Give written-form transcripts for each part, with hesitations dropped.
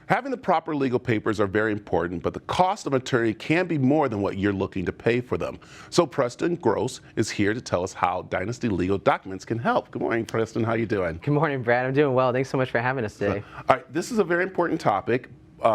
Having the proper legal papers are very important, but the cost of an attorney can be more than what you're looking to pay for them. So Preston Gross is here to tell us how Dynasty Legal Documents can help. Good morning, Preston. How you doing? Good morning, Brad. I'm doing well. Thanks so much for having us today. All right, this is a very important topic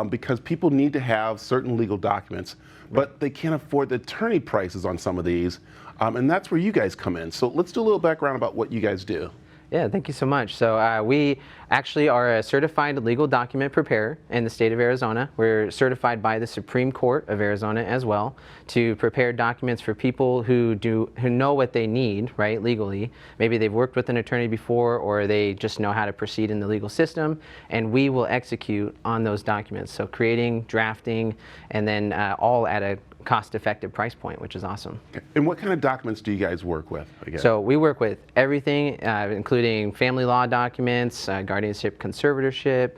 because people need to have certain legal documents, but they can't afford the attorney prices on some of these, and that's where you guys come in. So let's do a little background about what you guys do. Yeah, thank you so much. So we actually are a certified legal document preparer in the state of Arizona. We're certified by the Supreme Court of Arizona as well to prepare documents for people who know what they need, right, legally. Maybe they've worked with an attorney before, or they just know how to proceed in the legal system, and we will execute on those documents. So creating, drafting, and then all at a cost-effective price point, which is awesome. And what kind of documents do you guys work with? Again? So we work with everything, including family law documents, guardianship, conservatorship,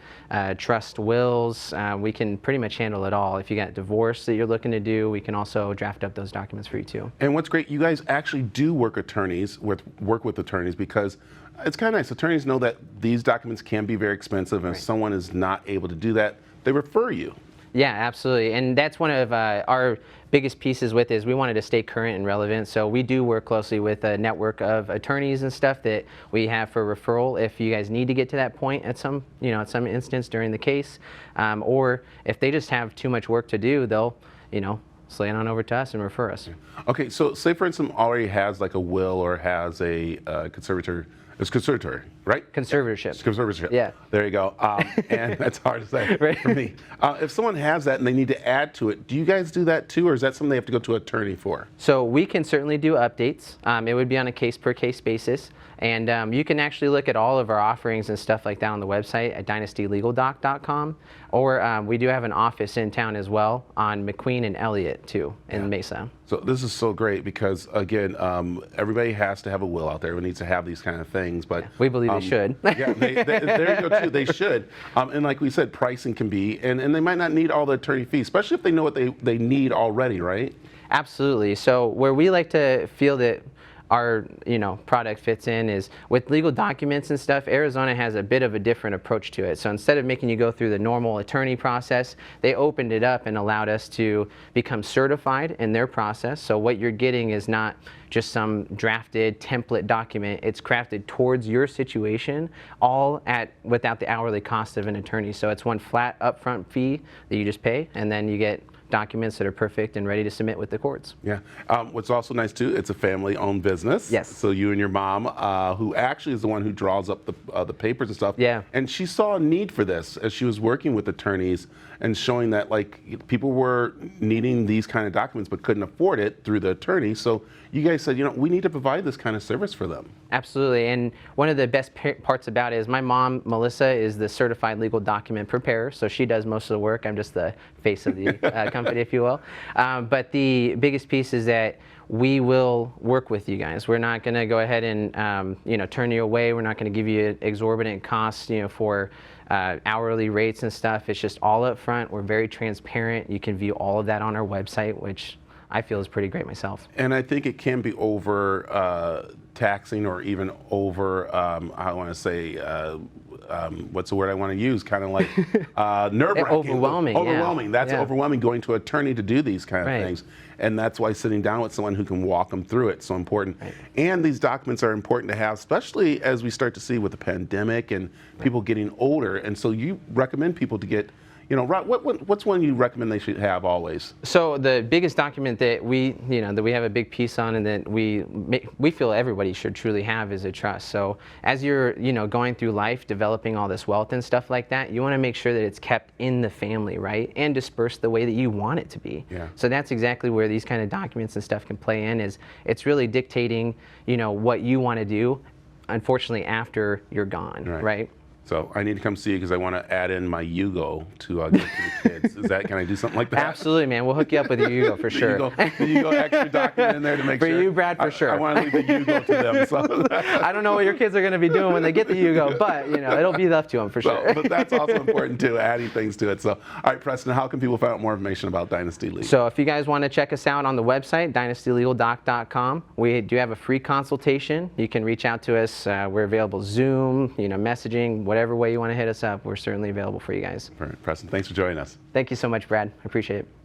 trust wills. We can pretty much handle it all. If you got divorce that you're looking to do, we can also draft up those documents for you too. And what's great, you guys actually do work with attorneys, because it's kind of nice. Attorneys know that these documents can be very expensive, and if someone is not able to do that, they refer you. Yeah, absolutely. And that's one of our biggest pieces with is we wanted to stay current and relevant. So we do work closely with a network of attorneys and stuff that we have for referral if you guys need to get to that point at some instance during the case. Or if they just have too much work to do, they'll, slay it on over to us and refer us. Okay, so say for instance already has like a will or has a conservator. It's conservatory, right? Conservatorship. Conservatorship. Yeah. There you go. And that's hard to say right. for me. If someone has that and they need to add to it, do you guys do that too, or is that something they have to go to an attorney for? So we can certainly do updates. It would be on a case-per-case basis. And you can actually look at all of our offerings and stuff like that on the website at dynastylegaldoc.com. Or we do have an office in town as well on McQueen and Elliott too in Mesa. So this is so great because, again, everybody has to have a will out there. Everyone needs to have these kind of things. But we believe they should. Yeah, there you go too. They should. And like we said, pricing can be, and they might not need all the attorney fees, especially if they know what they need already, right? Absolutely. So where we like to feel that our product fits in is with legal documents and stuff. Arizona has a bit of a different approach to it. So instead of making you go through the normal attorney process, they opened it up and allowed us to become certified in their process. So what you're getting is not just some drafted template document. It's crafted towards your situation, all without the hourly cost of an attorney. So it's one flat upfront fee that you just pay, and then you get documents that are perfect and ready to submit with the courts. Yeah. What's also nice too, it's a family-owned business. Yes. So you and your mom, who actually is the one who draws up the papers and stuff. Yeah. And she saw a need for this as she was working with attorneys and showing that like people were needing these kind of documents but couldn't afford it through the attorney. So you guys said, we need to provide this kind of service for them. Absolutely. And one of the best parts about it is my mom, Melissa, is the certified legal document preparer. So she does most of the work. I'm just the face of the company, if you will. But the biggest piece is that we will work with you guys. We're not going to go ahead and turn you away. We're not going to give you exorbitant costs for hourly rates and stuff. It's just all up front. We're very transparent. You can view all of that on our website, which I feel is pretty great myself. And I think it can be over taxing or even over, I want to say, what's the word I want to use? Kind of like nerve-wracking. Overwhelming. Overwhelming. That's overwhelming, going to an attorney to do these kind of things. And that's why sitting down with someone who can walk them through it is so important. Right. And these documents are important to have, especially as we start to see with the pandemic and people getting older. And so you recommend people to get, what's one you recommend they should have always? So the biggest document that we have a big piece on and that we feel everybody should truly have is a trust. So as you're, going through life, developing all this wealth and stuff like that, you want to make sure that it's kept in the family, right? And dispersed the way that you want it to be. Yeah. So that's exactly where these kind of documents and stuff can play in, is it's really dictating, what you want to do, unfortunately, after you're gone, right? So I need to come see you because I want to add in my Yugo to give to the kids. Can I do something like that? Absolutely, man. We'll hook you up with your Yugo for sure. The Yugo extra document in there to make sure. For you, Brad, for sure. I want to leave the Yugo to them. So. I don't know what your kids are going to be doing when they get the Yugo, but it'll be left to them for sure. But that's also important too, adding things to it. So, all right, Preston, how can people find out more information about Dynasty Legal? So if you guys want to check us out on the website, dynastylegaldoc.com, we do have a free consultation. You can reach out to us. We're available Zoom, messaging, whatever. whatever way you want to hit us up, we're certainly available for you guys. All right, Preston, thanks for joining us. Thank you so much, Brad. I appreciate it.